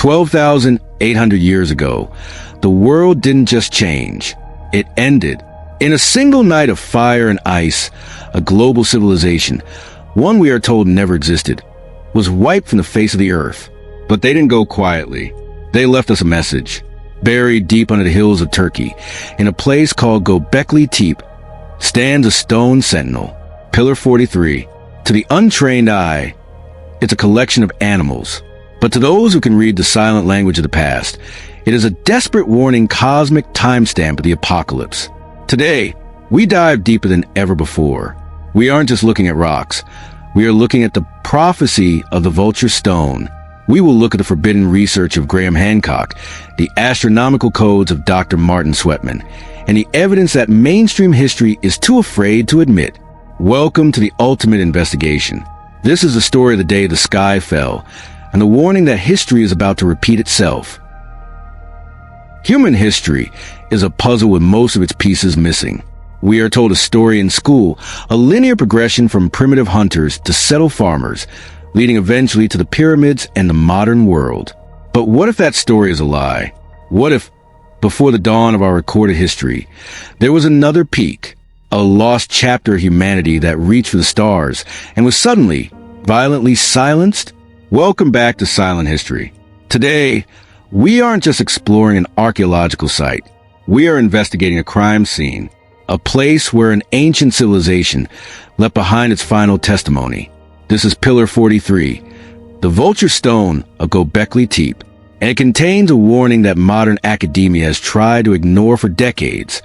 12,800 years ago, the world didn't just change, it ended. In a single night of fire and ice, a global civilization, one we are told never existed, was wiped from the face of the earth. But they didn't go quietly. They left us a message. Buried deep under the hills of Turkey, in a place called Gobekli Tepe, stands a stone sentinel, Pillar 43. To the untrained eye, it's a collection of animals. But to those who can read the silent language of the past, it is a desperate warning cosmic timestamp of the apocalypse. Today, we dive deeper than ever before. We aren't just looking at rocks. We are looking at the prophecy of the vulture stone. We will look at the forbidden research of Graham Hancock, the astronomical codes of Dr. Martin Sweatman, and the evidence that mainstream history is too afraid to admit. Welcome to the ultimate investigation. This is the story of the day the sky fell, and the warning that history is about to repeat itself. Human history is a puzzle with most of its pieces missing. We are told a story in school, a linear progression from primitive hunters to settled farmers, leading eventually to the pyramids and the modern world. But what if that story is a lie? What if, before the dawn of our recorded history, there was another peak, a lost chapter of humanity that reached for the stars and was suddenly, violently silenced? Welcome back to Silent History. Today, we aren't just exploring an archaeological site. We are investigating a crime scene, a place where an ancient civilization left behind its final testimony. This is Pillar 43, the vulture stone of Gobekli Tepe, and it contains a warning that modern academia has tried to ignore for decades.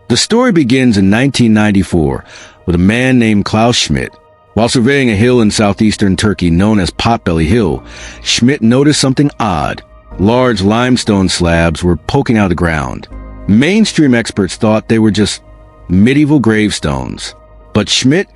The story begins in 1994 with a man named Klaus Schmidt. While surveying a hill in southeastern Turkey known as Potbelly Hill, Schmidt noticed something odd. Large limestone slabs were poking out of the ground. Mainstream experts thought they were just medieval gravestones. But Schmidt,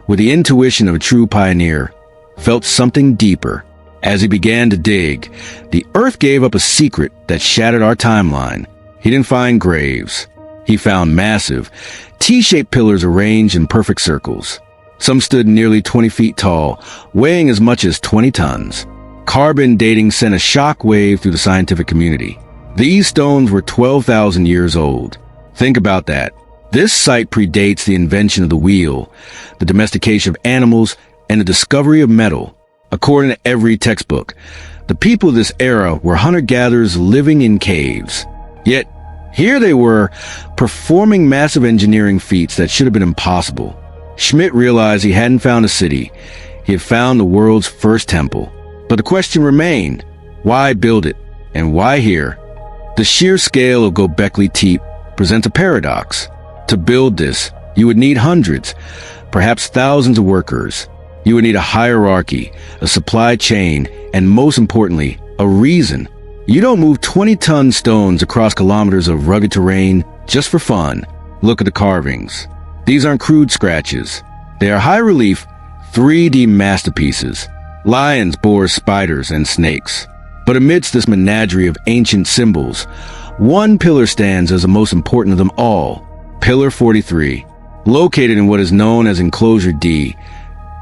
with the intuition of a true pioneer, felt something deeper. As he began to dig, the earth gave up a secret that shattered our timeline. He didn't find graves. He found massive, T-shaped pillars arranged in perfect circles. Some stood nearly 20 feet tall, weighing as much as 20 tons. Carbon dating sent a shock wave through the scientific community. These stones were 12,000 years old. Think about that. This site predates the invention of the wheel, the domestication of animals, and the discovery of metal. According to every textbook, the people of this era were hunter-gatherers living in caves. Yet, here they were, performing massive engineering feats that should have been impossible. Schmidt realized he hadn't found a city. He had found the world's first temple. But the question remained, why build it? And why here? The sheer scale of Gobekli Tepe presents a paradox. To build this, you would need hundreds, perhaps thousands of workers. You would need a hierarchy, a supply chain, and most importantly, a reason. You don't move 20-ton stones across kilometers of rugged terrain just for fun. Look at the carvings. These aren't crude scratches. They are high-relief, 3D masterpieces. Lions, boars, spiders, and snakes. But amidst this menagerie of ancient symbols, one pillar stands as the most important of them all. Pillar 43. Located in what is known as Enclosure D,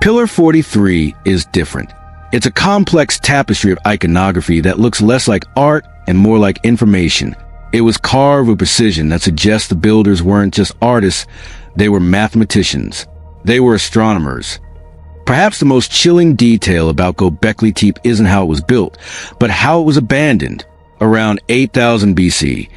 Pillar 43 is different. It's a complex tapestry of iconography that looks less like art and more like information. It was carved with precision that suggests the builders weren't just artists, they were mathematicians. They were astronomers. Perhaps the most chilling detail about Gobekli Tepe isn't how it was built, but how it was abandoned. Around 8000 BC,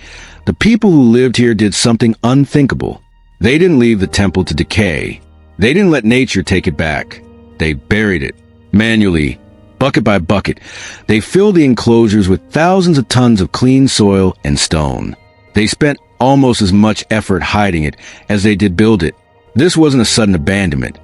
the people who lived here did something unthinkable. They didn't leave the temple to decay. They didn't let nature take it back. They buried it. Manually, bucket by bucket, they filled the enclosures with thousands of tons of clean soil and stone. They spent almost as much effort hiding it as they did build it. This wasn't a sudden abandonment.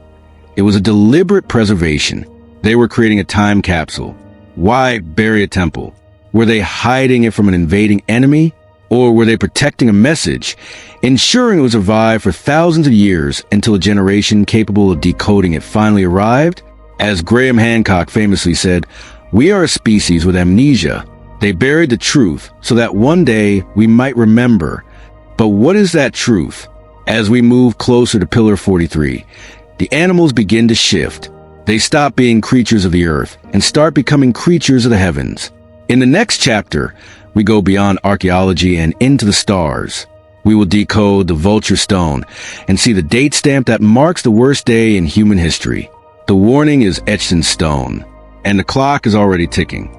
It was a deliberate preservation. They were creating a time capsule. Why bury a temple? Were they hiding it from an invading enemy? Or were they protecting a message, ensuring it would survive for thousands of years until a generation capable of decoding it finally arrived? As Graham Hancock famously said, "We are a species with amnesia." They buried the truth so that one day we might remember. But what is that truth? As we move closer to Pillar 43, the animals begin to shift. They stop being creatures of the earth and start becoming creatures of the heavens. In the next chapter, we go beyond archaeology and into the stars. We will decode the vulture stone and see the date stamp that marks the worst day in human history. The warning is etched in stone, and the clock is already ticking.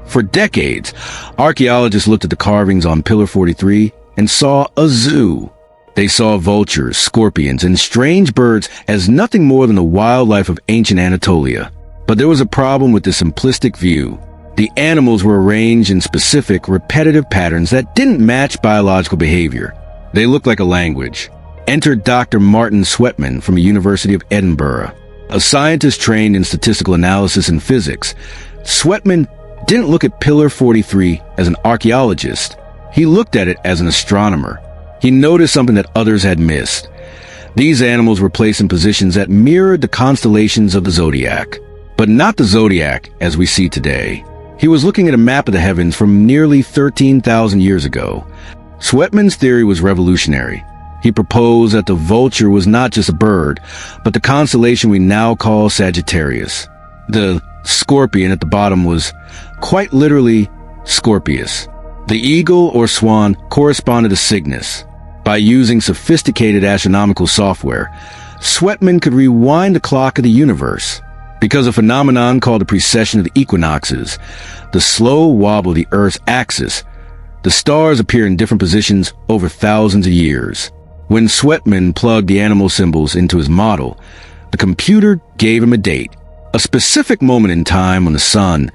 For decades, archaeologists looked at the carvings on Pillar 43 and saw a zoo. They saw vultures, scorpions, and strange birds as nothing more than the wildlife of ancient Anatolia. But there was a problem with this simplistic view. The animals were arranged in specific, repetitive patterns that didn't match biological behavior. They looked like a language. Enter Dr. Martin Sweatman from the University of Edinburgh, a scientist trained in statistical analysis and physics. Sweatman didn't look at Pillar 43 as an archaeologist. He looked at it as an astronomer. He noticed something that others had missed. These animals were placed in positions that mirrored the constellations of the zodiac, but not the zodiac as we see today. He was looking at a map of the heavens from nearly 13,000 years ago. Sweatman's theory was revolutionary. He proposed that the vulture was not just a bird, but the constellation we now call Sagittarius. The scorpion at the bottom was quite literally Scorpius. The eagle or swan corresponded to Cygnus. By using sophisticated astronomical software, Sweatman could rewind the clock of the universe. Because of a phenomenon called the precession of the equinoxes, the slow wobble of the Earth's axis, the stars appear in different positions over thousands of years. When Sweatman plugged the animal symbols into his model, the computer gave him a date, a specific moment in time when the sun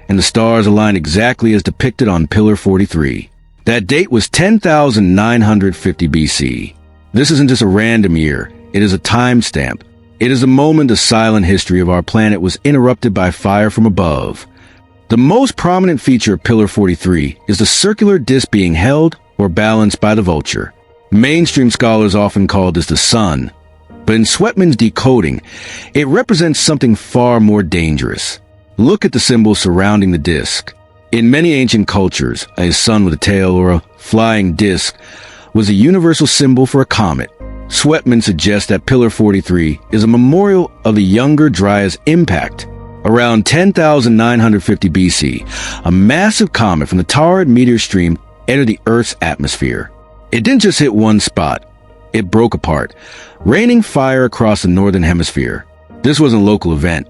and the stars aligned exactly as depicted on Pillar 43. That date was 10,950 BC. This isn't just a random year, it is a timestamp. It is a moment the silent history of our planet was interrupted by fire from above. The most prominent feature of Pillar 43 is the circular disc being held or balanced by the vulture. Mainstream scholars often call this the sun, but in Sweatman's decoding, it represents something far more dangerous. Look at the symbols surrounding the disc. In many ancient cultures, a sun with a tail or a flying disc was a universal symbol for a comet. Sweatman suggests that Pillar 43 is a memorial of the younger Dryas impact. Around 10,950 BC, a massive comet from the Taurid meteor stream entered the Earth's atmosphere. It didn't just hit one spot. It broke apart, raining fire across the northern hemisphere. This wasn't a local event.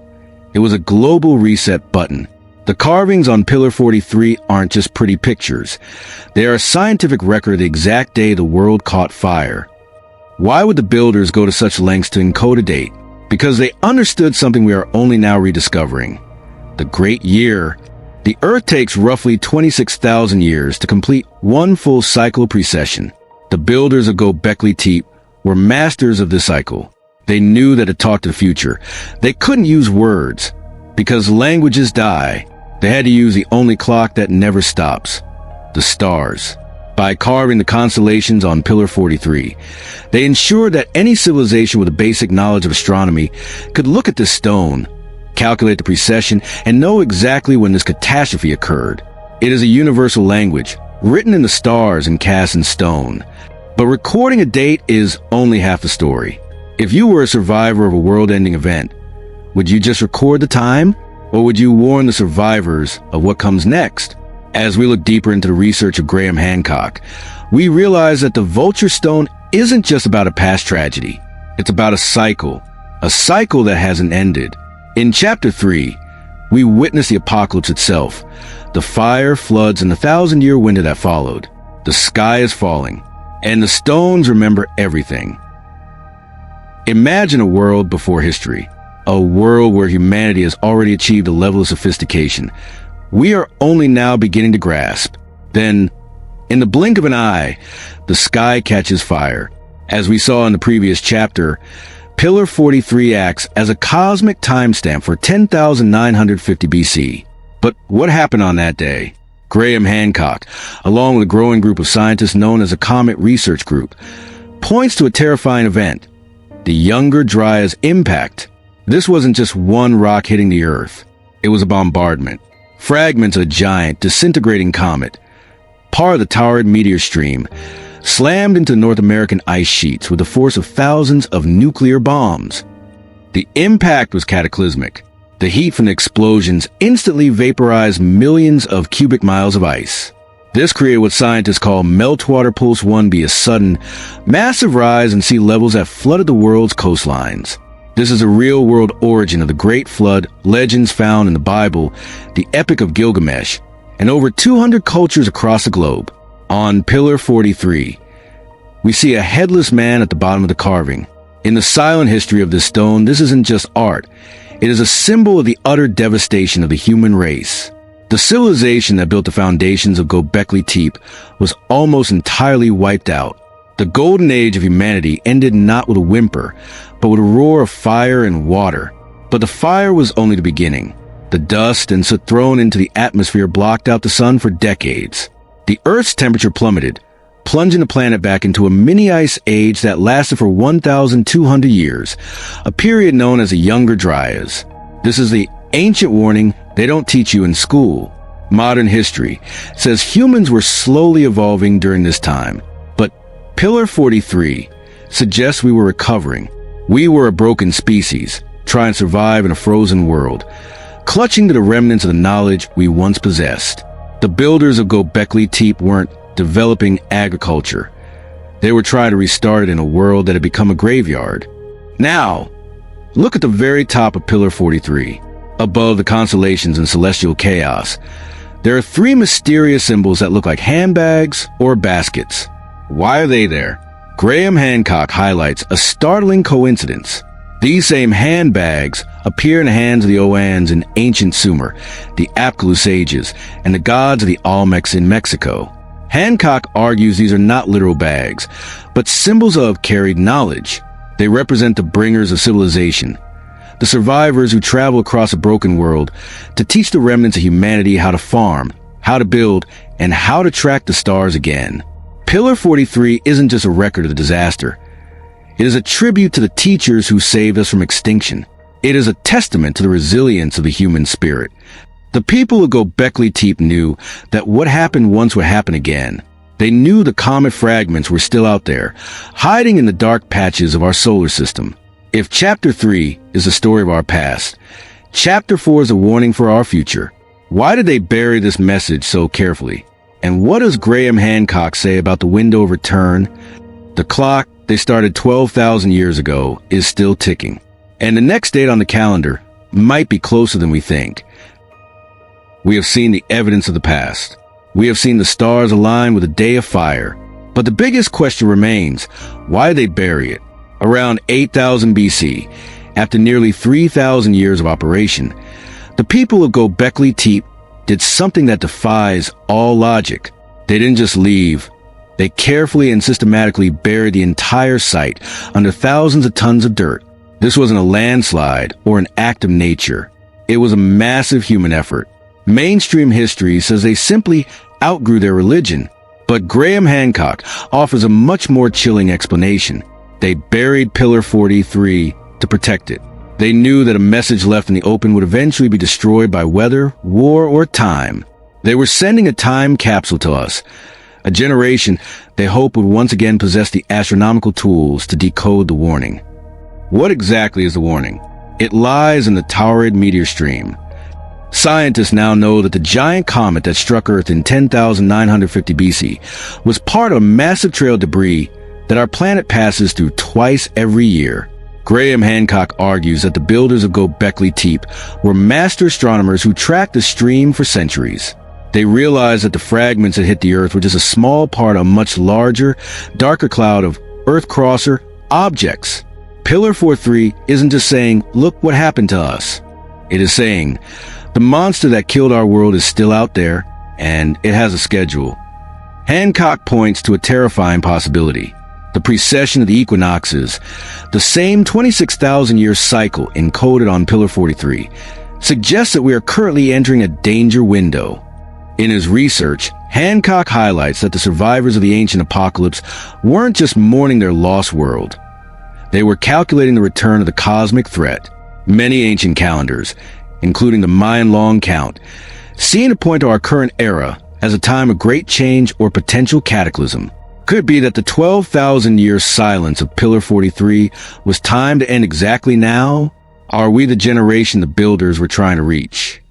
It was a global reset button. The carvings on Pillar 43 aren't just pretty pictures. They are a scientific record of the exact day the world caught fire. Why would the builders go to such lengths to encode a date? Because they understood something we are only now rediscovering. The Great Year. The Earth takes roughly 26,000 years to complete one full cycle of precession. The builders of Gobekli Tepe were masters of this cycle. They knew that it talked to the future. They couldn't use words. Because languages die, they had to use the only clock that never stops. The stars. By carving the constellations on Pillar 43, they ensured that any civilization with a basic knowledge of astronomy could look at this stone, calculate the precession, and know exactly when this catastrophe occurred. It is a universal language, written in the stars and cast in stone. But recording a date is only half the story. If you were a survivor of a world-ending event, would you just record the time? Or would you warn the survivors of what comes next? As we look deeper into the research of Graham Hancock, we realize that the vulture stone isn't just about a past tragedy. It's about a cycle that hasn't ended. In Chapter 3, we witness the apocalypse itself, the fire, floods, and the 1,000-year winter that followed. The sky is falling, and the stones remember everything. Imagine a world before history, a world where humanity has already achieved a level of sophistication we are only now beginning to grasp. Then, in the blink of an eye, the sky catches fire. As we saw in the previous chapter, Pillar 43 acts as a cosmic timestamp for 10,950 BC. But what happened on that day? Graham Hancock, along with a growing group of scientists known as a Comet Research Group, points to a terrifying event, the younger Dryas impact. This wasn't just one rock hitting the Earth. It was a bombardment. Fragments of a giant, disintegrating comet, part of the Taurid meteor stream, slammed into North American ice sheets with the force of thousands of nuclear bombs. The impact was cataclysmic. The heat from the explosions instantly vaporized millions of cubic miles of ice. This created what scientists call meltwater pulse 1b, a sudden, massive rise in sea levels that flooded the world's coastlines. This is a real-world origin of the Great Flood, legends found in the Bible, the Epic of Gilgamesh, and over 200 cultures across the globe. On Pillar 43, we see a headless man at the bottom of the carving. In the silent history of this stone, this isn't just art. It is a symbol of the utter devastation of the human race. The civilization that built the foundations of Gobekli Tepe was almost entirely wiped out. The golden age of humanity ended not with a whimper, but with a roar of fire and water. But the fire was only the beginning. The dust and soot thrown into the atmosphere blocked out the sun for decades. The Earth's temperature plummeted, plunging the planet back into a mini-ice age that lasted for 1,200 years, a period known as the Younger Dryas. This is the ancient warning they don't teach you in school. Modern history says humans were slowly evolving during this time, but Pillar 43 suggests we were recovering. We were a broken species, trying to survive in a frozen world, clutching to the remnants of the knowledge we once possessed. The builders of Gobekli Tepe weren't developing agriculture. They were trying to restart it in a world that had become a graveyard. Now, look at the very top of Pillar 43. Above the constellations and celestial chaos, there are three mysterious symbols that look like handbags or baskets. Why are they there? Graham Hancock highlights a startling coincidence. These same handbags appear in the hands of the Oans in ancient Sumer, the Apkallu sages, and the gods of the Olmecs in Mexico. Hancock argues these are not literal bags, but symbols of carried knowledge. They represent the bringers of civilization, the survivors who travel across a broken world to teach the remnants of humanity how to farm, how to build, and how to track the stars again. Pillar 43 isn't just a record of the disaster. It is a tribute to the teachers who saved us from extinction. It is a testament to the resilience of the human spirit. The people of Gobekli Tepe knew that what happened once would happen again. They knew the comet fragments were still out there, hiding in the dark patches of our solar system. If Chapter 3 is the story of our past, Chapter 4 is a warning for our future. Why did they bury this message so carefully? And what does Graham Hancock say about the window of return? The clock they started 12,000 years ago is still ticking. And the next date on the calendar might be closer than we think. We have seen the evidence of the past. We have seen the stars align with a day of fire. But the biggest question remains, why did they bury it? Around 8,000 BC, after nearly 3,000 years of operation, the people of Gobekli Tepe did something that defies all logic. They didn't just leave. They carefully and systematically buried the entire site under thousands of tons of dirt. This wasn't a landslide or an act of nature. It was a massive human effort. Mainstream history says they simply outgrew their religion. But Graham Hancock offers a much more chilling explanation. They buried Pillar 43 to protect it. They knew that a message left in the open would eventually be destroyed by weather, war, or time. They were sending a time capsule to us, a generation they hoped would once again possess the astronomical tools to decode the warning. What exactly is the warning? It lies in the Taurid meteor stream. Scientists now know that the giant comet that struck Earth in 10,950 BC was part of a massive trail of debris that our planet passes through twice every year. Graham Hancock argues that the builders of Gobekli Tepe were master astronomers who tracked the stream for centuries. They realized that the fragments that hit the Earth were just a small part of a much larger, darker cloud of Earth-crosser objects. Pillar 43 isn't just saying, look what happened to us. It is saying, the monster that killed our world is still out there, and it has a schedule. Hancock points to a terrifying possibility. The precession of the equinoxes, the same 26,000-year cycle encoded on Pillar 43, suggests that we are currently entering a danger window. In his research, Hancock highlights that the survivors of the ancient apocalypse weren't just mourning their lost world. They were calculating the return of the cosmic threat. Many ancient calendars, including the Mayan long count, seem to point to our current era as a time of great change or potential cataclysm. Could it be that the 12,000-year silence of Pillar 43 was timed to end exactly now? Are we the generation the builders were trying to reach?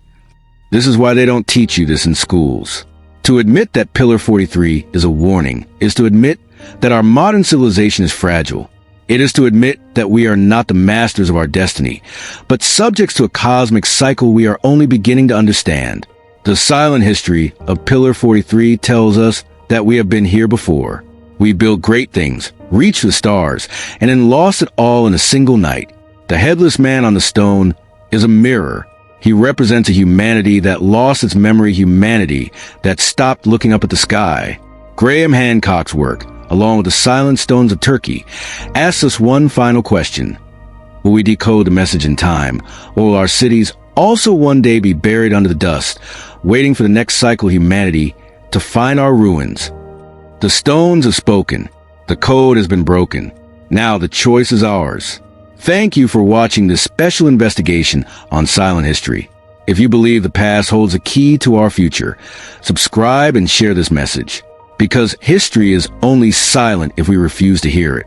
This is why they don't teach you this in schools. To admit that Pillar 43 is a warning is to admit that our modern civilization is fragile. It is to admit that we are not the masters of our destiny, but subjects to a cosmic cycle we are only beginning to understand. The silent history of Pillar 43 tells us that we have been here before. We built great things, reached the stars, and then lost it all in a single night. The headless man on the stone is a mirror. He represents a humanity that lost its memory, humanity that stopped looking up at the sky. Graham Hancock's work, along with the silent stones of Turkey, asks us one final question. Will we decode the message in time, or will our cities also one day be buried under the dust, waiting for the next cycle of humanity to find our ruins? The stones have spoken. The code has been broken. Now the choice is ours. Thank you for watching this special investigation on silent history. If you believe the past holds a key to our future, subscribe and share this message, because history is only silent if we refuse to hear it.